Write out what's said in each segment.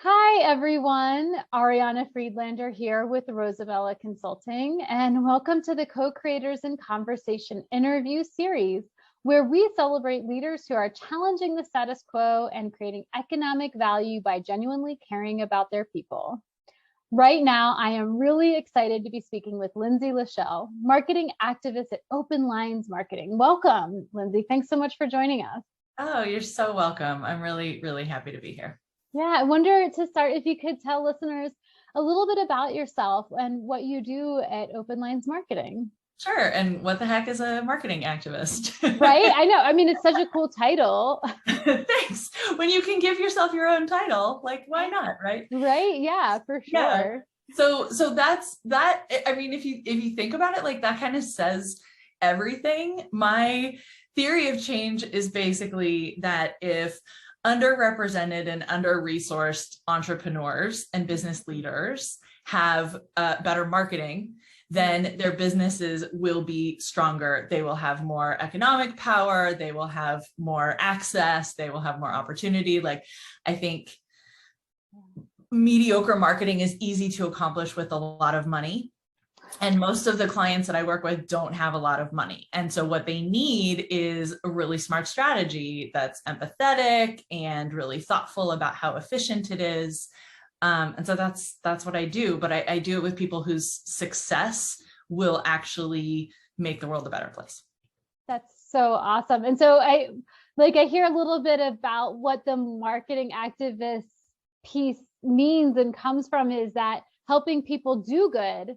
Hi, everyone. Ariana Friedlander here with Rosabella Consulting, and welcome to the Co-Creators in Conversation interview series, where we celebrate leaders who are challenging the status quo and creating economic value by genuinely caring about their people. Right now, I am really excited to be speaking with Lindsay LaShell, marketing activist at Open Lines Marketing. Welcome, Lindsay. Thanks so much for joining us. Oh, you're so welcome. I'm really happy to be here. Yeah, I wonder to start if you could tell listeners a little bit about yourself and what you do at Open Lines Marketing. Sure. And what the heck is a marketing activist? Right? I know. I mean, it's such a cool title. Thanks. When you can give yourself your own title, like, why not? Right. Right. Yeah, for sure. Yeah. So that's that. I mean, if you think about it, like that kind of says everything. My theory of change is basically that if underrepresented and under-resourced entrepreneurs and business leaders have better marketing, then their businesses will be stronger. They will have more economic power. They will have more access. They will have more opportunity. Like, I think mediocre marketing is easy to accomplish with a lot of money. And most of the clients that I work with don't have a lot of money. And so what they need is a really smart strategy that's empathetic and really thoughtful about how efficient it is. And so that's what I do. But I do it with people whose success will actually make the world a better place. That's so awesome. And so I hear a little bit about what the marketing activist piece means and comes from is that helping people do good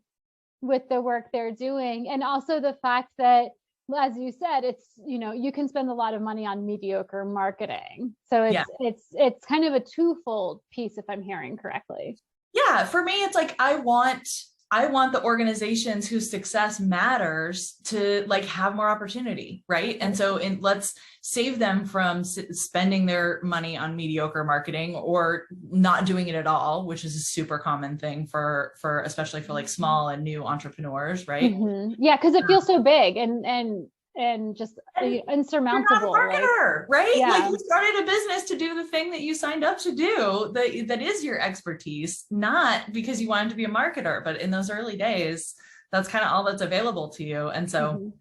with the work they're doing. And also the fact that, as you said, it's, you can spend a lot of money on mediocre marketing. So it's kind of a twofold piece, if I'm hearing correctly. Yeah. For me, it's like, I want the organizations whose success matters to like have more opportunity. Right. And so let's save them from spending their money on mediocre marketing or not doing it at all, which is a super common thing for especially for like small and new entrepreneurs. Right. Mm-hmm. Yeah. Cause it feels so big and just insurmountable. You're not a marketer, right? Yeah. Like you started a business to do the thing that you signed up to do, that is your expertise, not because you wanted to be a marketer, but in those early days, that's kind of all that's available to you. And so,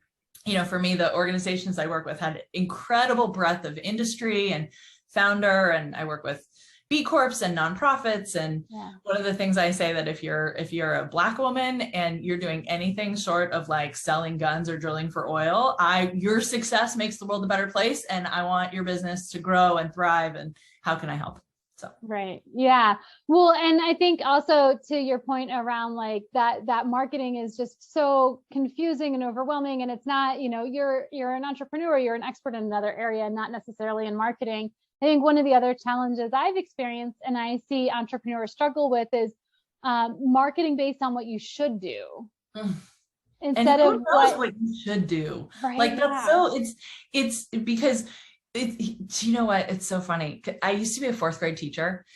for me, the organizations I work with had incredible breadth of industry and founder, and I work with B Corps and nonprofits. And one of the things I say that if you're a Black woman and you're doing anything short of like selling guns or drilling for oil, your success makes the world a better place. And I want your business to grow and thrive. And how can I help? So. Right. Yeah. Well, and I think also to your point around like that marketing is just so confusing and overwhelming. And it's not, you're an entrepreneur, you're an expert in another area, not necessarily in marketing. I think one of the other challenges I've experienced and I see entrepreneurs struggle with is marketing based on what you should do. Instead of what you should do. Right, like that's so it's because you know what, it's so funny. I used to be a fourth grade teacher,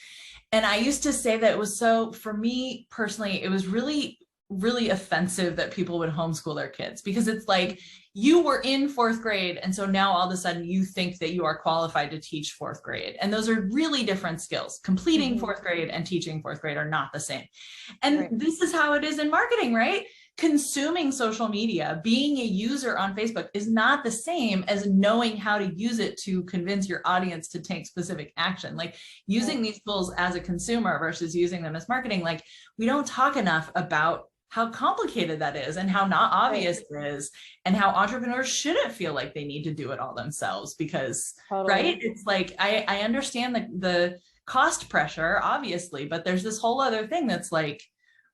and I used to say that it was so, for me personally, it was really offensive that people would homeschool their kids, because it's like you were in fourth grade. And so now all of a sudden you think that you are qualified to teach fourth grade. And those are really different skills. Completing fourth grade and teaching fourth grade are not the same. And this is how it is in marketing, right? Consuming social media, being a user on Facebook is not the same as knowing how to use it to convince your audience to take specific action. Like using these tools as a consumer versus using them as marketing. Like we don't talk enough about how complicated that is and how not obvious it is, and how entrepreneurs shouldn't feel like they need to do it all themselves, because right, it's like I understand the cost pressure obviously, but there's this whole other thing that's like,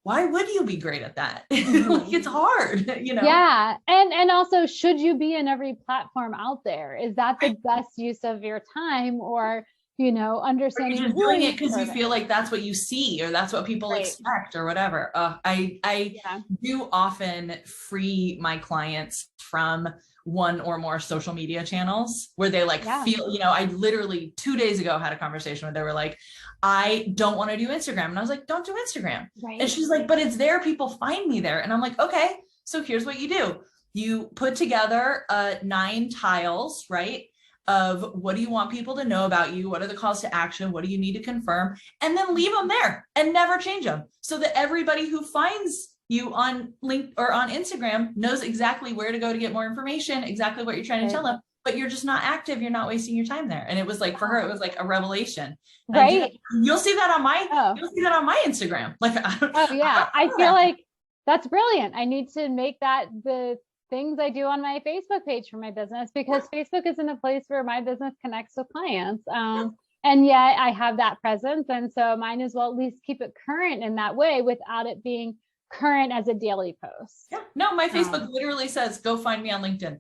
why would you be great at that? Like it's hard, Yeah. And also, should you be in every platform out there? Is that the best use of your time? Or understanding you're just doing it because you feel like that's what you see, or that's what people expect, or whatever. I do often free my clients from one or more social media channels where they feel, I literally 2 days ago had a conversation where they were like, I don't want to do Instagram. And I was like, don't do Instagram. Right. And she's like, but it's there. People find me there. And I'm like, okay, so here's what you do. You put together 9 tiles, right? of what do you want people to know about you? What are the calls to action? What do you need to confirm? And then leave them there and never change them, so that everybody who finds you on LinkedIn or on Instagram knows exactly where to go to get more information, exactly what you're trying to tell them, but you're just not active. You're not wasting your time there. And it was like, for her, it was like a revelation. Right. You'll see that on my Instagram. Like, I feel like that's brilliant. I need to make that the things I do on my Facebook page for my business, because Facebook isn't a place where my business connects with clients. And yet I have that presence. And so mine as well, at least keep it current in that way without it being current as a daily post. Yeah. No, my Facebook literally says, go find me on LinkedIn.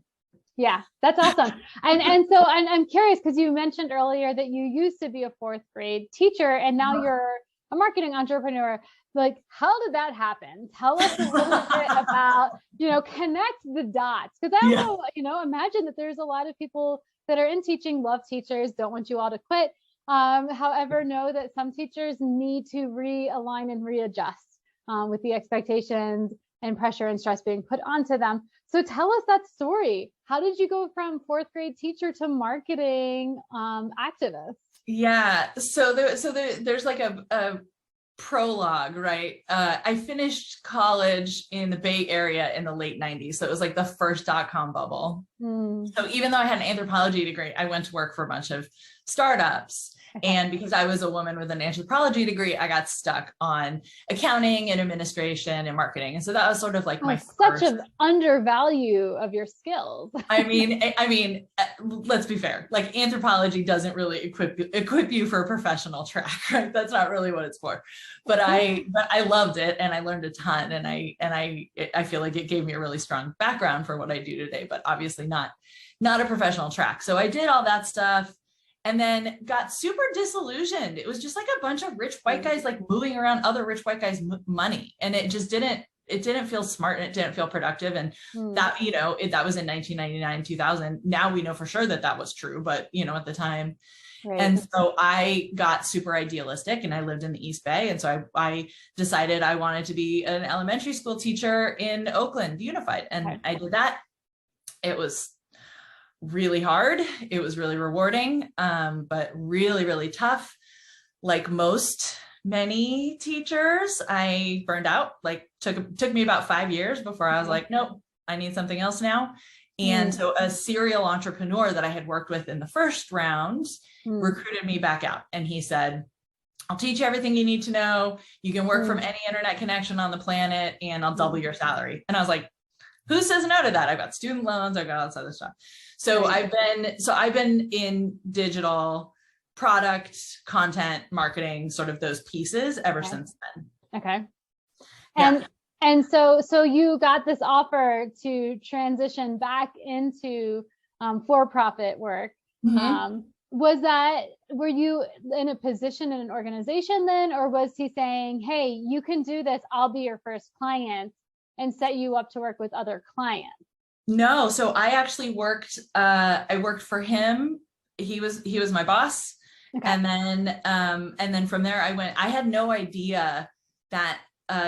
Yeah, that's awesome. And so I'm curious, because you mentioned earlier that you used to be a fourth grade teacher and now you're a marketing entrepreneur. Like, how did that happen? Tell us a little bit about, connect the dots. Because I also, imagine that there's a lot of people that are in teaching, love teachers, don't want you all to quit. However, know that some teachers need to realign and readjust with the expectations and pressure and stress being put onto them. So tell us that story. How did you go from fourth grade teacher to marketing activist? Yeah. So there's like a prologue, right? I finished college in the Bay Area in the late 90s. So it was like the first .com bubble. So even though I had an anthropology degree, I went to work for a bunch of startups. And because I was a woman with an anthropology degree, I got stuck on accounting and administration and marketing. And so that was sort of like my such an undervalue of your skills. I mean, let's be fair. Like, anthropology doesn't really equip you for a professional track, right? That's not really what it's for. But I loved it, and I learned a ton, and I feel like it gave me a really strong background for what I do today, but obviously not a professional track. So I did all that stuff. And then got super disillusioned. It was just like a bunch of rich white guys like moving around other rich white guys' money. And it just didn't feel smart, and it didn't feel productive. And that, that was in 1999, 2000. Now we know for sure that was true, but at the time. Right. And so I got super idealistic, and I lived in the East Bay. And so I decided I wanted to be an elementary school teacher in Oakland Unified. And I did that. It was really hard. It was really rewarding, but really, really tough. Like many teachers, I burned out. Like, took me about 5 years before I was like, nope, I need something else now. And so a serial entrepreneur that I had worked with in the first round recruited me back out. And he said, I'll teach you everything you need to know. You can work from any internet connection on the planet, and I'll double your salary. And I was like, who says no to that? I've got student loans, I've got all this other stuff. So I've been in digital product, content, marketing, sort of those pieces ever since then. Okay. And so you got this offer to transition back into for-profit work. Were you in a position in an organization then, or was he saying, hey, you can do this, I'll be your first client, and set you up to work with other clients? No. So I actually worked for him. He was my boss. Okay. And then from there I had no idea that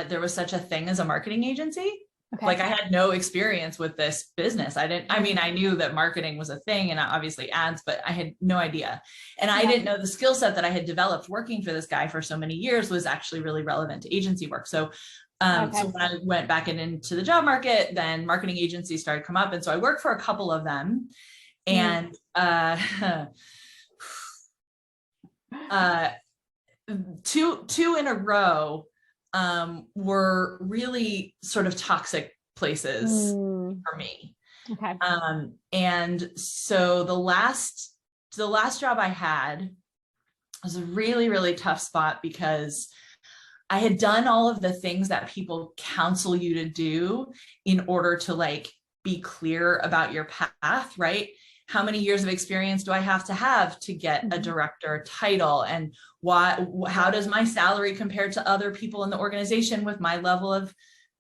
there was such a thing as a marketing agency. Okay. Like, I had no experience with this business. I knew that marketing was a thing, and obviously ads, but I had no idea. And I didn't know the skill set that I had developed working for this guy for so many years was actually really relevant to agency work. So So when I went back into the job market, then marketing agencies started to come up. And so I worked for a couple of them, and two in a row were really sort of toxic places for me. Okay. And so the last job I had was a really, really tough spot, because I had done all of the things that people counsel you to do in order to like be clear about your path, right? How many years of experience do I have to get a director title? And how does my salary compare to other people in the organization with my level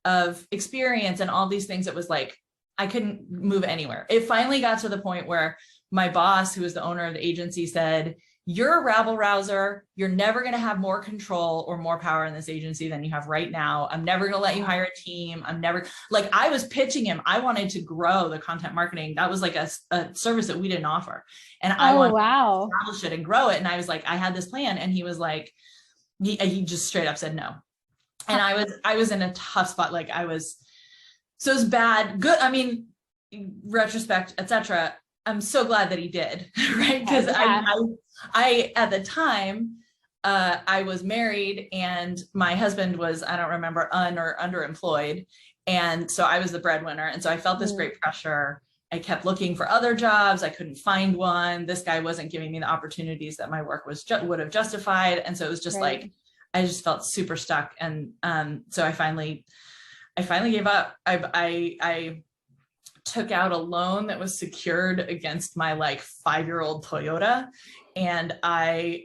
of experience, and all these things? It was like, I couldn't move anywhere. It finally got to the point where my boss, who was the owner of the agency, said, you're a rabble rouser. You're never going to have more control or more power in this agency than you have right now. I'm never going to let you hire a team. I'm never like, I was pitching him. I wanted to grow the content marketing. That was like a service that we didn't offer. And I wanted to establish it and grow it. And I was like, I had this plan. And he was like, he just straight up said no. And I was in a tough spot. Like so it was bad, good. I mean, retrospect, etc. I'm so glad that he did, right? Because I at the time, I was married and my husband was, I don't remember, or underemployed. And so I was the breadwinner. And so I felt this great pressure. I kept looking for other jobs. I couldn't find one. This guy wasn't giving me the opportunities that my work would have justified. And so it was just like, I just felt super stuck. And so I finally gave up. I took out a loan that was secured against my like 5-year-old Toyota. And I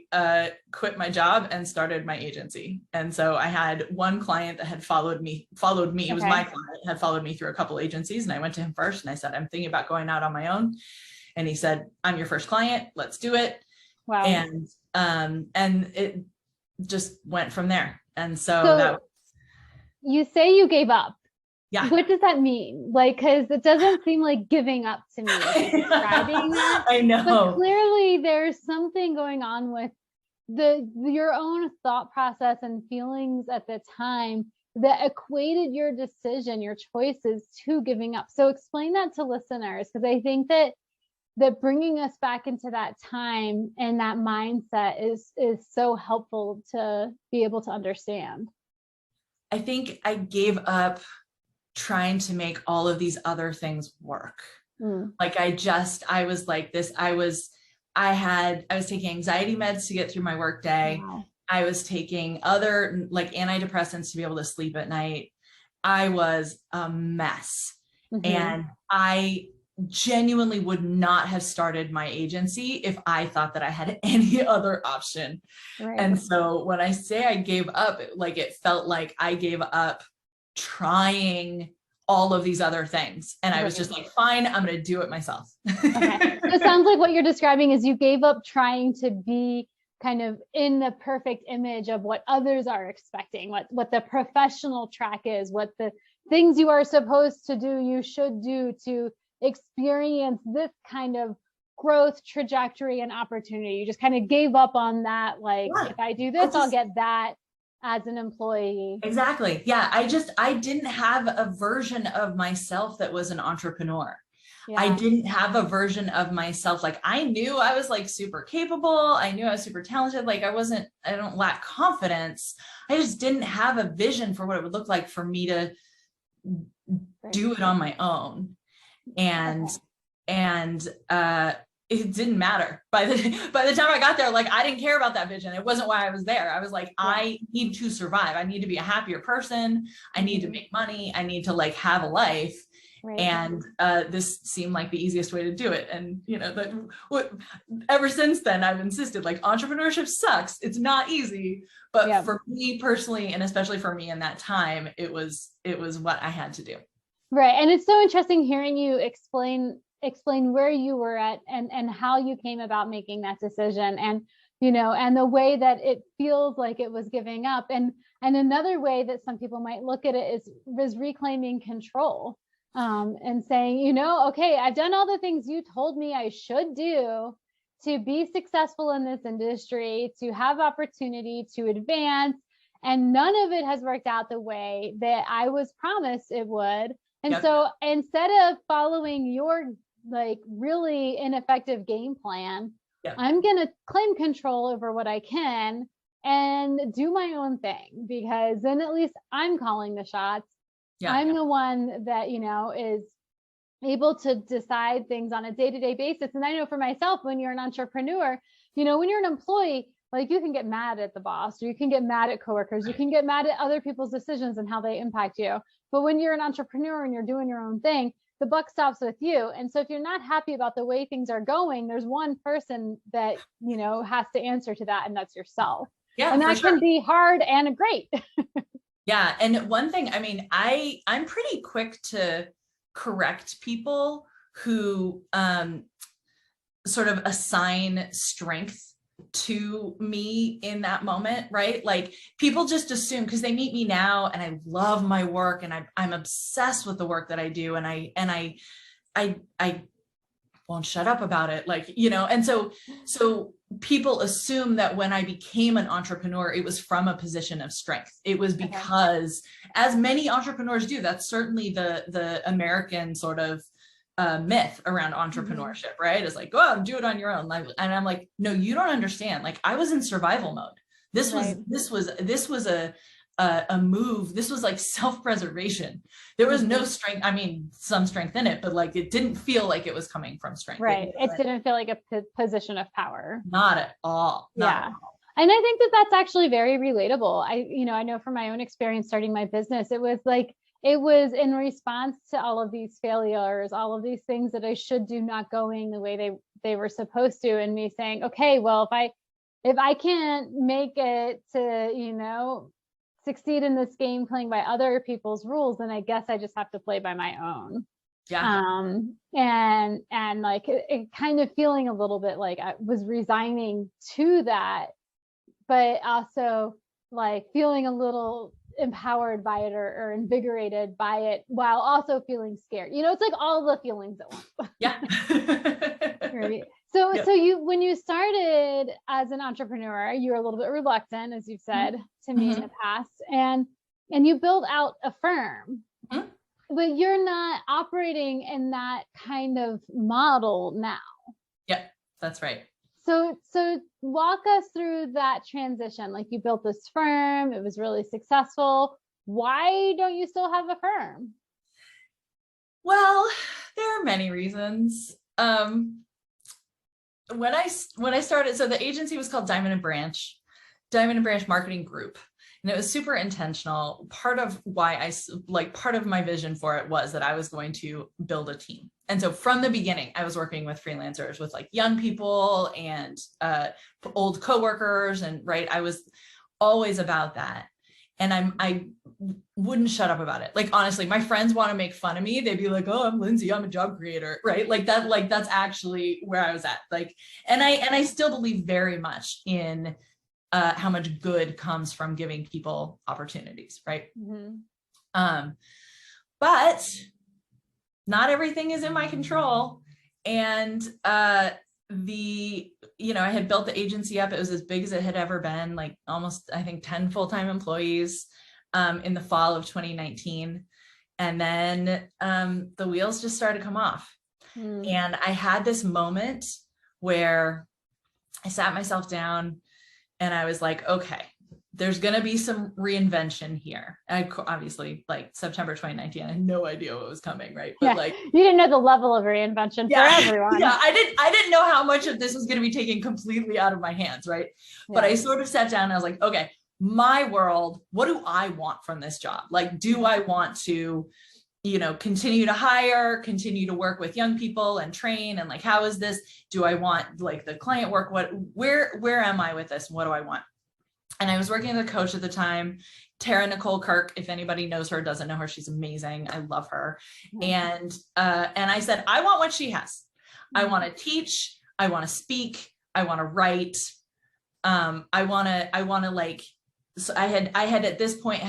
quit my job and started my agency. And so I had one client that had followed me. It was my client, had followed me through a couple agencies. And I went to him first and I said, I'm thinking about going out on my own. And he said, I'm your first client. Let's do it. Wow. And it just went from there. And so you say you gave up. Yeah. What does that mean? Like, because it doesn't seem like giving up to me. Describing that. I know. But clearly there's something going on with your own thought process and feelings at the time that equated your decision, your choices to giving up. So explain that to listeners, because I think that bringing us back into that time and that mindset is so helpful to be able to understand. I think I gave up trying to make all of these other things work. Like I was like this. I was taking anxiety meds to get through my work day. Wow. I was taking other like antidepressants to be able to sleep at night. I was a mess. And I genuinely would not have started my agency if I thought that I had any other option. Right. And so when I say I gave up, like it felt like I gave up trying all of these other things. And I was just like, fine, I'm going to do it myself. Okay. So it sounds like what you're describing is you gave up trying to be kind of in the perfect image of what others are expecting, what the professional track is, what the things you are supposed to do, you should do to experience this kind of growth trajectory and opportunity. You just kind of gave up on that. Like, if I do this, I'll get that as an employee. Exactly. Yeah. I didn't have a version of myself that was an entrepreneur. Yeah. I didn't have a version of myself. Like I knew I was like super capable. I knew I was super talented. Like I don't lack confidence. I just didn't have a vision for what it would look like for me to do it on my own. And it didn't matter by the time I got there. Like I didn't care about that vision. It wasn't why I was there. I was like, I need to survive. I need to be a happier person. I need to make money. I need to like have a life. Right. And this seemed like the easiest way to do it. And ever since then, I've insisted like entrepreneurship sucks. It's not easy, but for me personally, and especially for me in that time, it was what I had to do. Right. And it's so interesting hearing you explain where you were at and how you came about making that decision, and and the way that it feels like it was giving up. And another way that some people might look at it is reclaiming control, and saying, okay, I've done all the things you told me I should do to be successful in this industry, to have opportunity, to advance, and none of it has worked out the way that I was promised it would. And so instead of following your like really ineffective game plan, I'm going to claim control over what I can and do my own thing, because then at least I'm calling the shots. I'm the one that, is able to decide things on a day-to-day basis. And I know for myself, when you're an entrepreneur, when you're an employee, like you can get mad at the boss, or you can get mad at coworkers, you can get mad at other people's decisions and how they impact you. But when you're an entrepreneur and you're doing your own thing, the buck stops with you. And so if you're not happy about the way things are going, there's one person that, has to answer to that, and that's yourself. Yeah. And that can be hard and great. Yeah. And one thing, I mean, I'm pretty quick to correct people who sort of assign strength to me in that moment, right? Like people just assume, because they meet me now and I love my work and I'm obsessed with the work that I do. And I won't shut up about it. Like, you know, and so people assume that when I became an entrepreneur, it was from a position of strength. It was because, as many entrepreneurs do, that's certainly the American sort of myth around entrepreneurship, right? It's like, go out and do it on your own. And I'm like, no, you don't understand. Like I was in survival mode. This was a move. This was like self-preservation. There was no strength. I mean, some strength in it, but like, it didn't feel like it was coming from strength. Right. It didn't feel like a position of power. Not at all. Not at all. And I think that that's actually very relatable. I know from my own experience starting my business, it was in response to all of these failures, all of these things that I should do not going the way they were supposed to, and me saying, okay, well, if I can't make it to, you know, succeed in this game playing by other people's rules, then I guess I just have to play by my own. Yeah. And like it kind of feeling a little bit like I was resigning to that, but also like feeling a little empowered by it or invigorated by it while also feeling scared. You know, it's like all the feelings at once. Yeah. Right. So when you started as an entrepreneur, you were a little bit reluctant, as you've said to me in the past, and you built out a firm, but you're not operating in that kind of model now. Yeah, that's right. So walk us through that transition. Like you built this firm, it was really successful. Why don't you still have a firm? Well, there are many reasons. When I started, so the agency was called Diamond and Branch Marketing Group. And it was super intentional. Part of my vision for it was that I was going to build a team. And so from the beginning, I was working with freelancers, with like young people and old coworkers. And right, I was always about that. And I wouldn't shut up about it. Like, honestly, my friends want to make fun of me. They'd be like, oh, I'm Lindsay, I'm a job creator, right? Like that, like that's actually where I was at. Like, and I still believe very much in how much good comes from giving people opportunities, right? But not everything is in my control. And I had built the agency up. It was as big as it had ever been, like almost, I think, 10 full-time employees in the fall of 2019. And then the wheels just started to come off. And I had this moment where I sat myself down and I was like, okay, there's going to be some reinvention here. And obviously, like September 2019, I had no idea what was coming, right? But like, you didn't know the level of reinvention for everyone. Yeah, I didn't know how much of this was going to be taken completely out of my hands, right? Yeah. But I sort of sat down and I was like, okay, my world, what do I want from this job? Like, do I want to, you know, continue to hire, continue to work with young people and train? And like, how is this? Do I want like the client work? Where am I with this? What do I want? And I was working with a coach at the time, Tara Nicole Kirk. If anybody knows her, doesn't know her, she's amazing. I love her. And I said, I want what she has. I want to teach. I want to speak. I want to write. I want to like, so I had at this point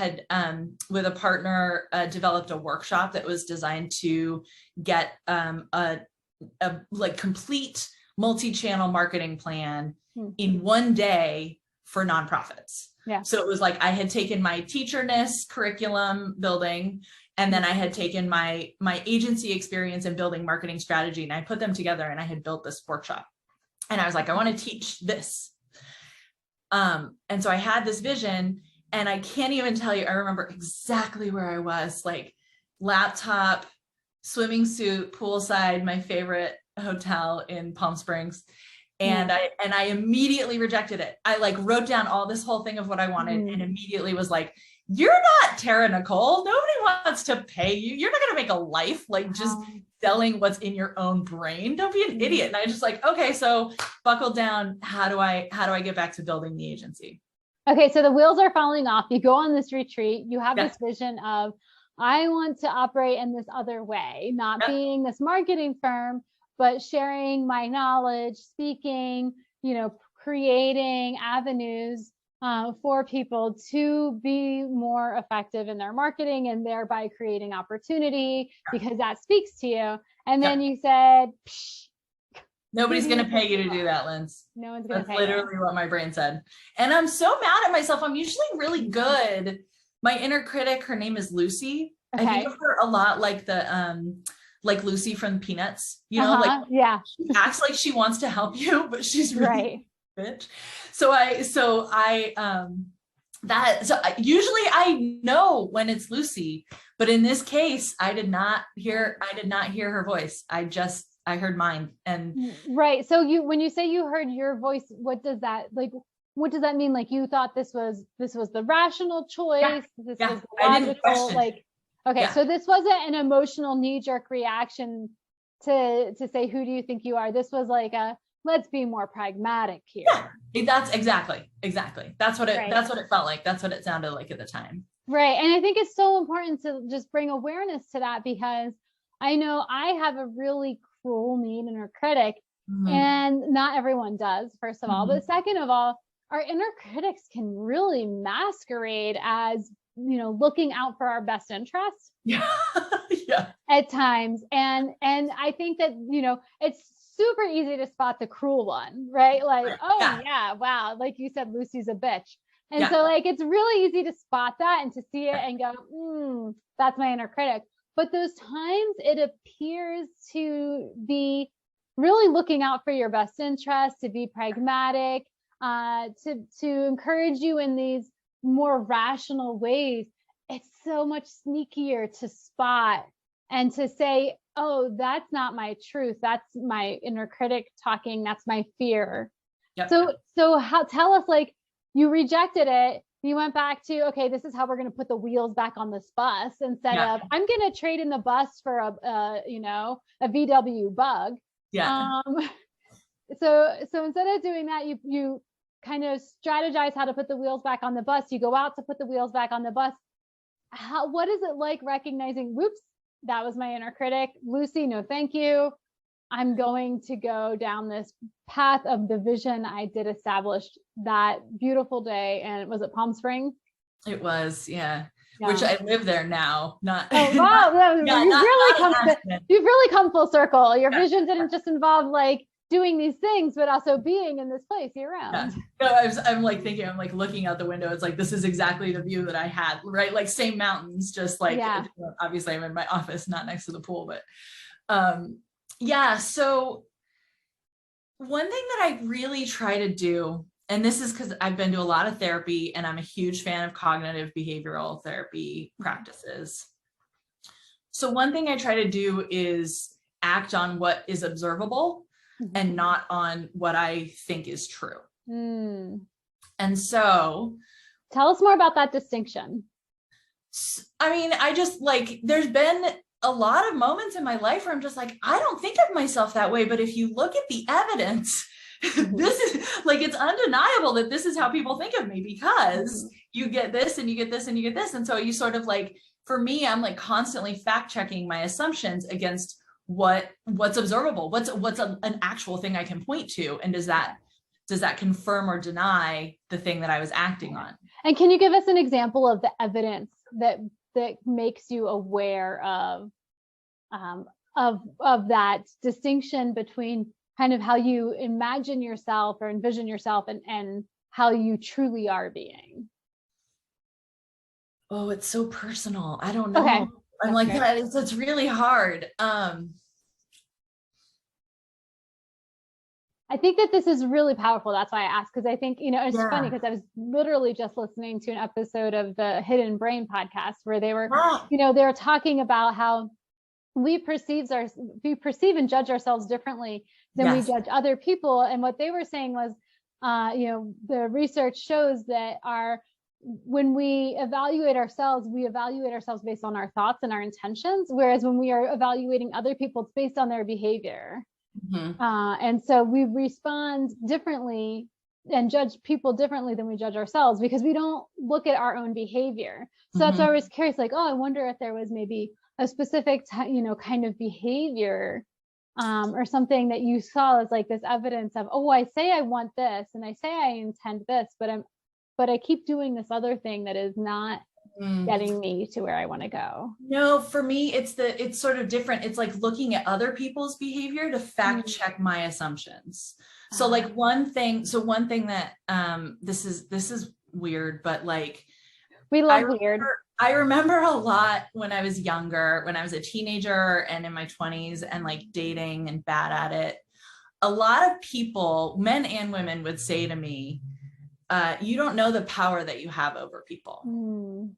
with a partner developed a workshop that was designed to get a like complete multi-channel marketing plan in one day for nonprofits. Yeah. So it was like I had taken my teacherness curriculum building, and then I had taken my agency experience in building marketing strategy, and I put them together and I had built this workshop. And I was like, I want to teach this. And so I had this vision, and I can't even tell you, I remember exactly where I was, like laptop, swimming suit, poolside, my favorite hotel in Palm Springs. And I immediately rejected it. I like wrote down all this whole thing of what I wanted and immediately was like, you're not Tara Nicole. Nobody wants to pay you. You're not going to make a life like just selling what's in your own brain. Don't be an idiot. And I just like, okay, so buckle down. How do I get back to building the agency? Okay. So the wheels are falling off. You go on this retreat, you have this vision of, I want to operate in this other way, not being this marketing firm, but sharing my knowledge, speaking, you know, creating avenues for people to be more effective in their marketing and thereby creating opportunity because that speaks to you. And then you said, psh, nobody's going to pay you to do that, Linz. No one's going to pay you. That's literally what my brain said. And I'm so mad at myself. I'm usually really good. My inner critic, her name is Lucy. I think of her a lot like like Lucy from Peanuts, you know, like she acts like she wants to help you, but she's really bitch. Usually I know when it's Lucy, but in this case, I did not hear her voice. I heard mine. And so when you say you heard your voice, what does that mean? Like you thought this was the rational choice. This was the logical, so this wasn't an emotional knee-jerk reaction to say, who do you think you are? This was like let's be more pragmatic here. Yeah, that's exactly. That's what it felt like. That's what it sounded like at the time. Right. And I think it's so important to just bring awareness to that, because I know I have a really cruel, mean inner critic, and not everyone does, first of all. But second of all, our inner critics can really masquerade as, looking out for our best interests. Yeah. At times. And I think that, it's super easy to spot the cruel one, right? Like, wow. Like you said, Lucy's a bitch. And so it's really easy to spot that and to see it and go, that's my inner critic. But those times it appears to be really looking out for your best interest, to be pragmatic, to encourage you in these more rational ways. It's so much sneakier to spot and to say, oh, that's not my truth. That's my inner critic talking. That's my fear. Yep. So tell us, like, you rejected it. You went back to, okay, this is how we're going to put the wheels back on this bus, instead of, I'm going to trade in the bus for a VW Bug. Yeah. So instead of doing that, you kind of strategize how to put the wheels back on the bus. You go out to put the wheels back on the bus. What is it like recognizing, whoops, that was my inner critic. Lucy, no, thank you. I'm going to go down this path of the vision I did establish that beautiful day. And was it Palm Springs? It was, yeah. Which I live there now. Not. Oh wow! You've really come full circle. Your vision didn't just involve like doing these things, but also being in this place year round. No, I'm like thinking, I'm like looking out the window. It's like, this is exactly the view that I had, right? Like same mountains, just like, obviously I'm in my office, not next to the pool, but so one thing that I really try to do, and this is because I've been to a lot of therapy and I'm a huge fan of cognitive behavioral therapy practices. So one thing I try to do is act on what is observable and not on what I think is true. And so tell us more about that distinction. I mean, I just like, there's been a lot of moments in my life where I'm just like, I don't think of myself that way. But if you look at the evidence, this is like, it's undeniable that this is how people think of me, because you get this and you get this and you get this. And so you sort of like, for me, I'm like constantly fact checking my assumptions against what's observable, what's an actual thing I can point to. And does that confirm or deny the thing that I was acting on? And can you give us an example of the evidence that makes you aware of that distinction between kind of how you imagine yourself or envision yourself and how you truly are being? Oh, it's so personal. I don't know. Okay. I'm like, it's really hard. I think that this is really powerful. That's why I asked, because I think, it's funny because I was literally just listening to an episode of the Hidden Brain podcast where they were, they were talking about how we perceive and judge ourselves differently than we judge other people. And what they were saying was, the research shows that when we evaluate ourselves based on our thoughts and our intentions, whereas when we are evaluating other people, it's based on their behavior. And so we respond differently and judge people differently than we judge ourselves, because we don't look at our own behavior. So that's why I was curious, like, I wonder if there was maybe a specific, kind of behavior or something that you saw as like this evidence of, oh, I say I want this and I say I intend this, but I keep doing this other thing that is not getting me to where I want to go? No, for me, it's sort of different. It's like looking at other people's behavior to fact check my assumptions. So like one thing that this is weird, but like we love weird. I remember a lot when I was younger, when I was a teenager and in my 20s and like dating and bad at it. A lot of people, men and women, would say to me, you don't know the power that you have over people.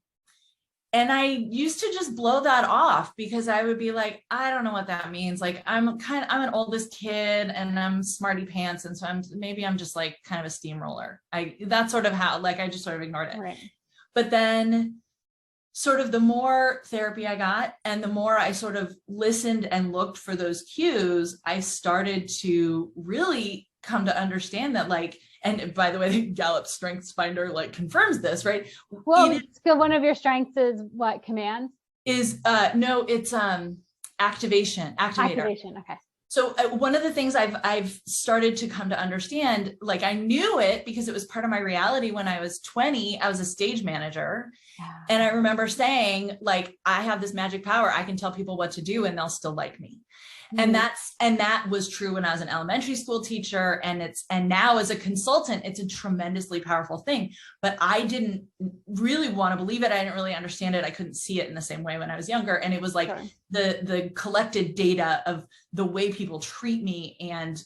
And I used to just blow that off because I would be like, I don't know what that means. Like, I'm an oldest kid and I'm smarty pants. And so I'm just like kind of a steamroller. That's sort of how, like, I just sort of ignored it. Right. But then sort of the more therapy I got and the more I sort of listened and looked for those cues, I started to really come to understand that, like, and by the way, the Gallup Strengths Finder like confirms this, right? Well, so one of your strengths is what? Command? No, it's activation, activator. Activation, okay. So one of the things I've started to come to understand, like I knew it because it was part of my reality when I was 20, I was a stage manager. Yeah. And I remember saying, like, I have this magic power. I can tell people what to do and they'll still like me. And that was true when I was an elementary school teacher, and now as a consultant, it's a tremendously powerful thing, but I didn't really want to believe it. I didn't really understand it. I couldn't see it in the same way when I was younger. And it was like the collected data of the way people treat me and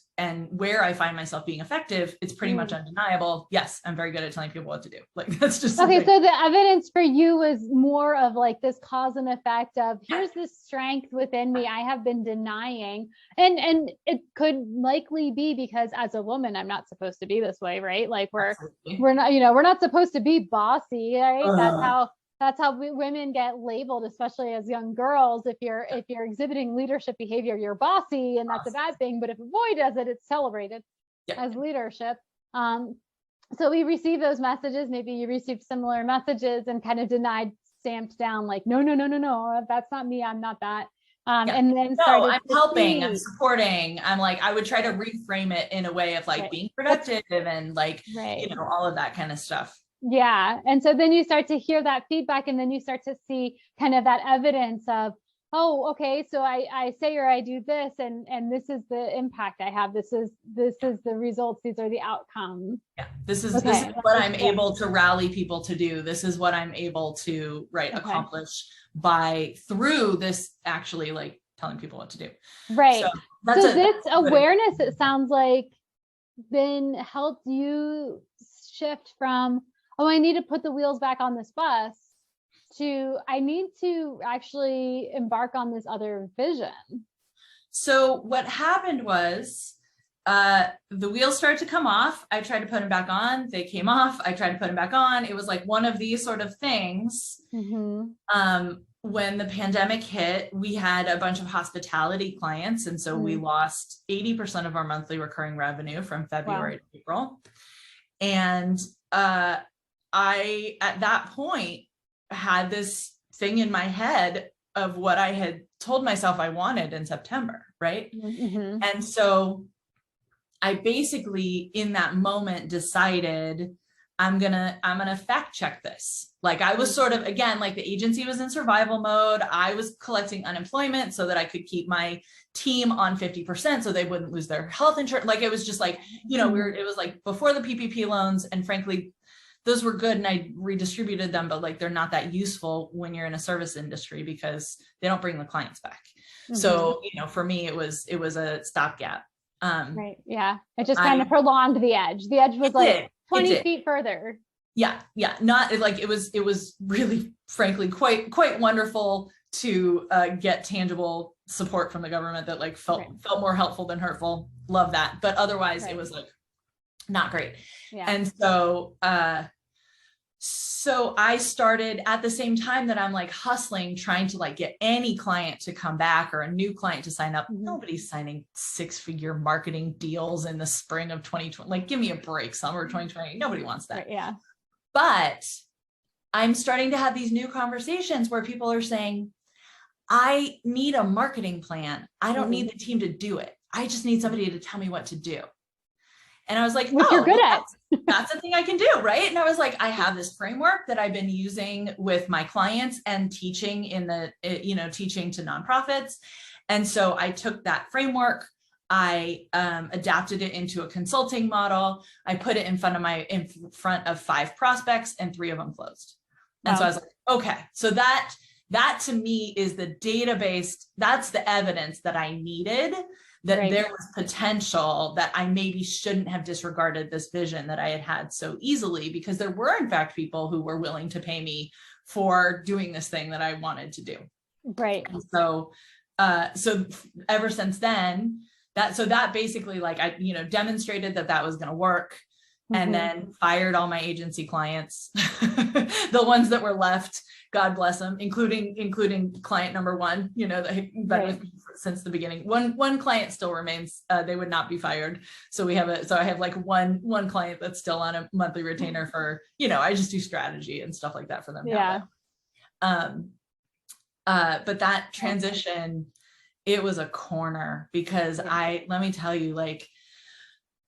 where I find myself being effective. It's pretty much undeniable. Yes, I'm very good at telling people what to do. Like, that's just okay. So the evidence for you was more of like this cause and effect of, here's this strength within me I have been denying, and it could likely be because as a woman I'm not supposed to be this way, right? Like we're not, we're not supposed to be bossy, right? That's how women get labeled, especially as young girls. If you're exhibiting leadership behavior, you're bossy, and that's a bad thing. But if a boy does it, it's celebrated as leadership. So we receive those messages. Maybe you received similar messages and kind of denied, stamped down, like, no, that's not me. I'm not that. And then I'm helping, I'm supporting. I'm like, I would try to reframe it in a way of like being productive and like, all of that kind of stuff. Yeah. And so then you start to hear that feedback, and then you start to see kind of that evidence of, oh, okay, so I say or I do this, and this is the impact I have. This is the results. These are the outcomes. Yeah. This is what I'm able to rally people to do. This is what I'm able to accomplish through this actually like telling people what to do. Right. So this awareness, it sounds like, then helped you shift from, oh, I need to put the wheels back on this bus, to I need to actually embark on this other vision. So what happened was the wheels started to come off. I tried to put them back on. They came off. I tried to put them back on. It was like one of these sort of things. When the pandemic hit, we had a bunch of hospitality clients. And so we lost 80% of our monthly recurring revenue from February to April. And I, at that point, had this thing in my head of what I had told myself I wanted in September, right? And so I basically, in that moment, decided I'm gonna fact check this. Like, I was sort of, again, like the agency was in survival mode. I was collecting unemployment so that I could keep my team on 50% so they wouldn't lose their health insurance. Like, it was just like, it was like before the PPP loans, and frankly, those were good and I redistributed them, but like, they're not that useful when you're in a service industry because they don't bring the clients back. So, for me, it was a stopgap. Right. Yeah. It just kind of prolonged the edge. The edge was like 20 feet further. Yeah. Yeah. Not like it was really, frankly, quite wonderful to get tangible support from the government that like felt more helpful than hurtful. Love that. But otherwise it was like not great. Yeah. And so I started at the same time that I'm like hustling, trying to like get any client to come back or a new client to sign up. Nobody's signing 6-figure marketing deals in the spring of 2020. Like, give me a break, summer 2020. Nobody wants that. Right, yeah. But I'm starting to have these new conversations where people are saying, I need a marketing plan. I don't need the team to do it. I just need somebody to tell me what to do. And I was like, which you're good at. That's a thing I can do, right? And I was like, I have this framework that I've been using with my clients and teaching teaching to nonprofits. And so I took that framework, I adapted it into a consulting model. I put it in front of 5 prospects and 3 of them closed. And so I was like, okay, so that to me is the database. That's the evidence that I needed, that there was potential, that I maybe shouldn't have disregarded this vision that I had so easily, because there were in fact people who were willing to pay me for doing this thing that I wanted to do. Right. And so ever since then, that basically, like, I, demonstrated that was going to work, and then fired all my agency clients, the ones that were left, God bless them, including client number 1, that had been with me since the beginning. One client still remains, they would not be fired. So I have like one client that's still on a monthly retainer for, I just do strategy and stuff like that for them. Yeah. But that transition, it was a corner, because let me tell you, like,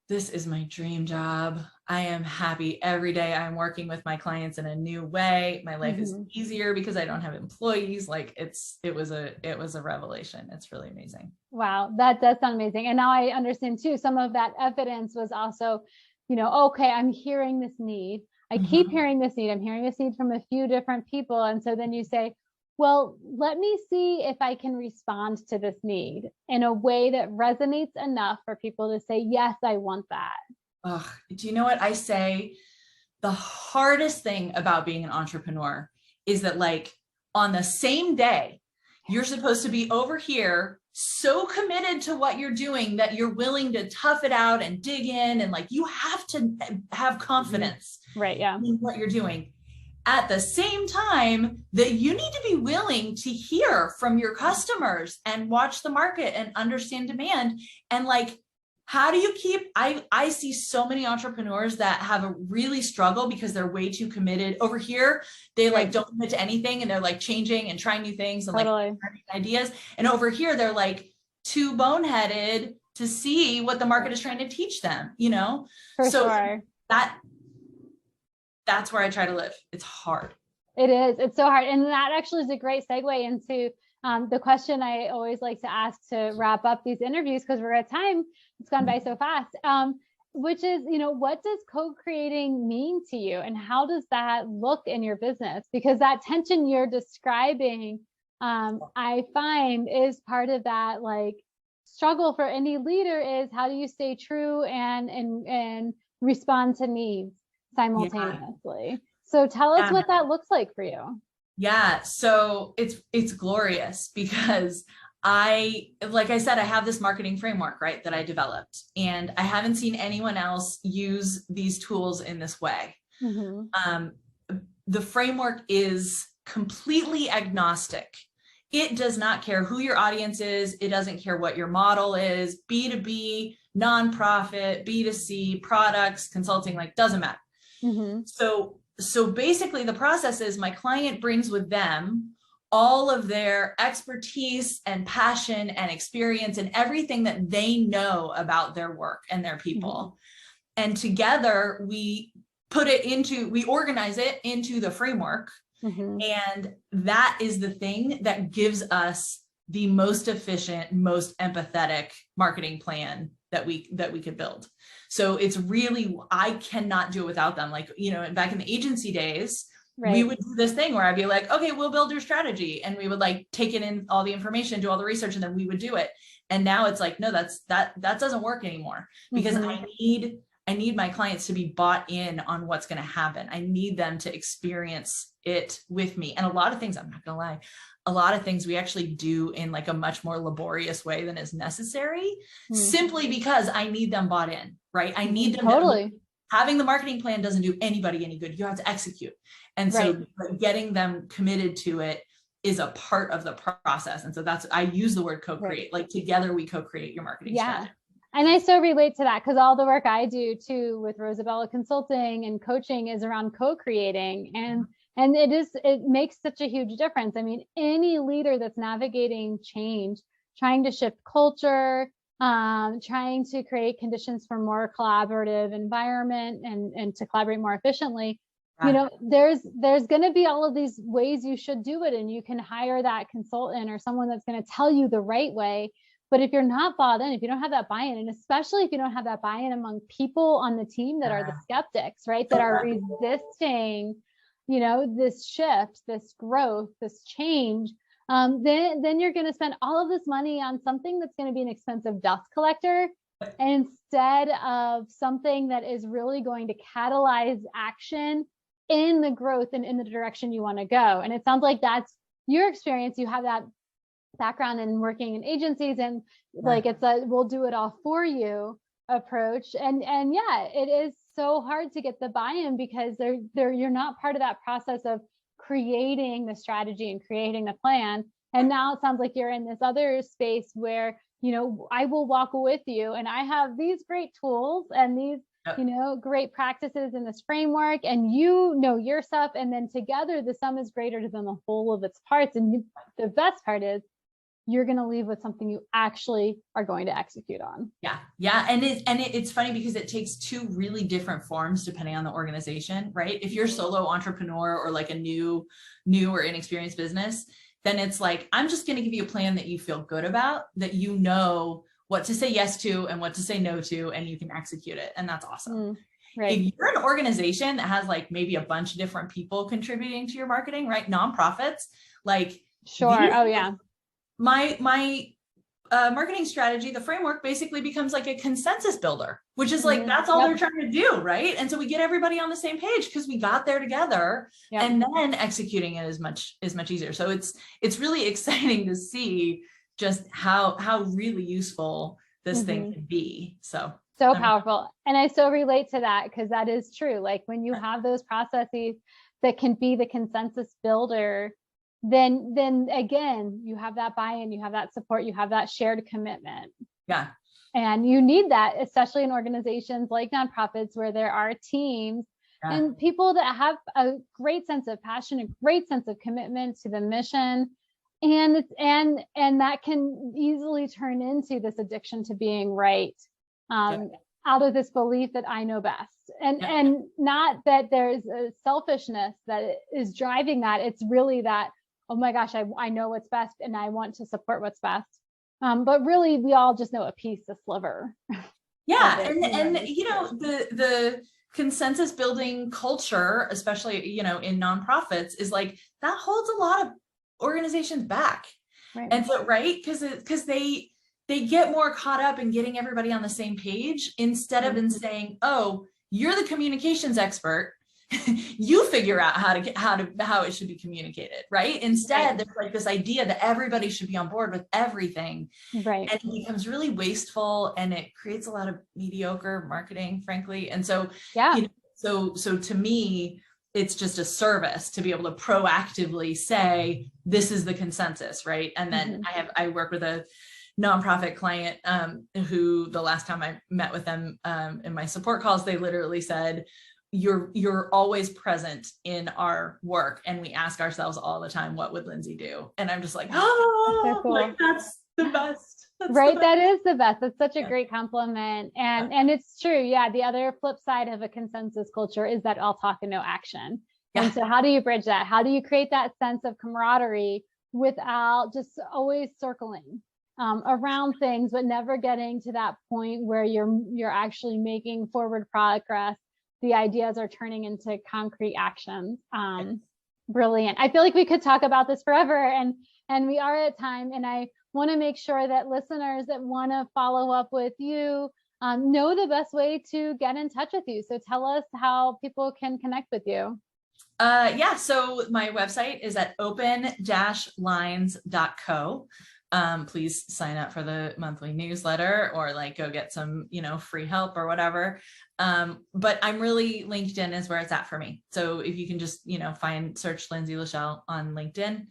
this is my dream job. I am happy every day. I'm working with my clients in a new way. My life is easier because I don't have employees. Like, it was a revelation. It's really amazing. Wow. That does sound amazing. And now I understand too, some of that evidence was also, okay, I'm hearing this need. I keep hearing this need. I'm hearing this need from a few different people. And so then you say, well, let me see if I can respond to this need in a way that resonates enough for people to say, yes, I want that. Do you know what I say? The hardest thing about being an entrepreneur is that, like, on the same day, you're supposed to be over here so committed to what you're doing that you're willing to tough it out and dig in. And, like, you have to have confidence in what you're doing. At the same time, that you need to be willing to hear from your customers and watch the market and understand demand. And, like, how do you keep, I see so many entrepreneurs that have a really struggle because they're way too committed. Over here, they like don't commit to anything, and they're like changing and trying new things and like ideas. And over here, they're like too boneheaded to see what the market is trying to teach them, For sure. That's where I try to live. It's hard. It is. It's so hard. And that actually is a great segue into the question I always like to ask to wrap up these interviews, because we're at time. It's gone by so fast. Which is, what does co-creating mean to you, and how does that look in your business? Because that tension you're describing, I find, is part of that, like, struggle for any leader, is how do you stay true and respond to needs simultaneously. So tell us what that looks like for you. Yeah. So it's glorious, because like I said, I have this marketing framework, right, that I developed, and I haven't seen anyone else use these tools in this way. The framework is completely agnostic. It does not care who your audience is. It doesn't care what your model is, B2B, nonprofit, B2C, products, consulting, like, doesn't matter. So basically the process is, my client brings with them all of their expertise and passion and experience and everything that they know about their work and their people. And together we organize it into the framework. And that is the thing that gives us the most efficient, most empathetic marketing plan that we could build. So it's really, I cannot do it without them. Like, back in the agency days, we would do this thing where I'd be like, okay, we'll build your strategy. And we would like take it in all the information, do all the research, and then we would do it. And now it's like, no, that doesn't work anymore, because I need my clients to be bought in on what's going to happen. I need them to experience it with me. And a lot of things, I'm not going to lie, a lot of things we actually do in like a much more laborious way than is necessary, simply because I need them bought in, right? I need them having the marketing plan doesn't do anybody any good. You have to execute. And so getting them committed to it is a part of the process. And so I use the word co-create, like together we co-create your marketing strategy. And I so relate to that, because all the work I do too with Rosabella Consulting and coaching is around co-creating. And And it makes such a huge difference. I mean, any leader that's navigating change, trying to shift culture, trying to create conditions for more collaborative environment and to collaborate more efficiently, you know, there's going to be all of these ways you should do it. And you can hire that consultant or someone that's going to tell you the right way. But if you're not bought in, if you don't have that buy-in, and especially if you don't have that buy-in among people on the team that are the skeptics, right, that are resisting, you know, this shift, this growth, this change, then you're going to spend all of this money on something that's going to be an expensive dust collector instead of something that is really going to catalyze action in the growth and in the direction you want to go. And it sounds like that's your experience. You have that background in working in agencies, and like it's a we'll do it all for you approach. And yeah, it is so hard to get the buy-in because you're not part of that process of creating the strategy and creating the plan. And now it sounds like you're in this other space where, you know, I will walk with you and I have these great tools and these, you know, great practices in this framework, and you know your stuff, and then together the sum is greater than the whole of its parts. And the best part is you're going to leave with something you actually are going to execute on. Yeah. And it's funny because it takes two really different forms depending on the organization, right? If you're a solo entrepreneur or like a new or inexperienced business, then it's like, I'm just going to give you a plan that you feel good about, that you know what to say yes to and what to say no to, and you can execute it. And that's awesome. Right. If you're an organization that has like maybe a bunch of different people contributing to your marketing, right? Nonprofits, like my marketing strategy, the framework basically becomes like a consensus builder, which is like, that's all they're trying to do. Right. And so we get everybody on the same page because we got there together, and then executing it is much easier. So it's really exciting to see just how really useful this thing can be. So powerful. And I so relate to that because that is true. Like when you have those processes that can be the consensus builder, then again, you have that buy-in, you have that support, you have that shared commitment. Yeah. And you need that, especially in organizations like nonprofits where there are teams and people that have a great sense of passion, a great sense of commitment to the mission. And that can easily turn into this addiction to being right, out of this belief that I know best. And not that there's a selfishness that is driving that. It's really that, oh my gosh, I know what's best and I want to support what's best. But really, we all just know a piece, a sliver. Yeah. And you know, the consensus building culture, especially, you know, in nonprofits, is like that holds a lot of organizations back. Right. And so, because they get more caught up in getting everybody on the same page instead of in saying, oh, you're the communications expert. You figure out how it should be communicated, right? Instead, there's like this idea that everybody should be on board with everything, right? And it becomes really wasteful, and it creates a lot of mediocre marketing, frankly. And so, you know, so to me, it's just a service to be able to proactively say, this is the consensus, right? And then I work with a nonprofit client who the last time I met with them in my support calls, they literally said, you're always present in our work. And we ask ourselves all the time, what would Lindsay do? And I'm just like, oh, cool. Like that's the best. Right. That is the best. That's such a great compliment. And it's true. Yeah. The other flip side of a consensus culture is that all talk and no action. And so how do you bridge that? How do you create that sense of camaraderie without just always circling around things, but never getting to that point where you're actually making forward progress? The ideas are turning into concrete actions. Brilliant. I feel like we could talk about this forever, and we are at time. And I want to make sure that listeners that want to follow up with you know the best way to get in touch with you. So tell us how people can connect with you. So my website is at open-lines.co. Please sign up for the monthly newsletter or like go get some, you know, free help or whatever. But I'm really, LinkedIn is where it's at for me. So if you can just, you know, search Lindsay LaShell on LinkedIn,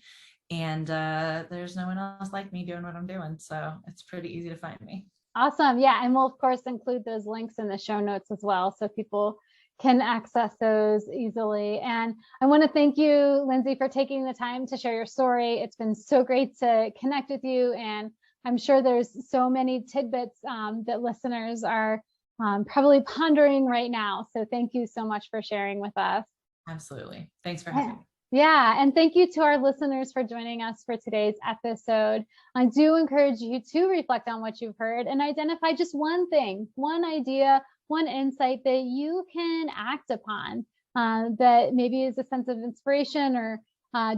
and there's no one else like me doing what I'm doing. So it's pretty easy to find me. Awesome. Yeah. And we'll of course include those links in the show notes as well, so people can access those easily. And I want to thank you, Lindsay, for taking the time to share your story. It's been so great to connect with you. And I'm sure there's so many tidbits that listeners are probably pondering right now. So thank you so much for sharing with us. Absolutely. Thanks for having me. Yeah, and thank you to our listeners for joining us for today's episode. I do encourage you to reflect on what you've heard and identify just one thing, one idea, one insight that you can act upon that maybe is a sense of inspiration or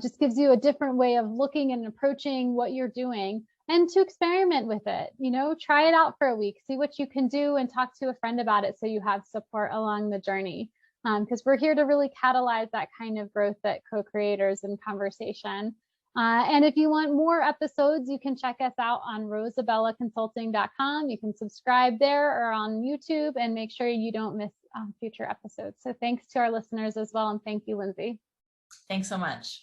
just gives you a different way of looking and approaching what you're doing, and to experiment with it. Try it out for a week, see what you can do, and talk to a friend about it so you have support along the journey. Because we're here to really catalyze that kind of growth at Co-Creators in Conversation. And if you want more episodes, you can check us out on rosabellaconsulting.com. You can subscribe there or on YouTube, and make sure you don't miss future episodes. So thanks to our listeners as well. And thank you, Lindsay. Thanks so much.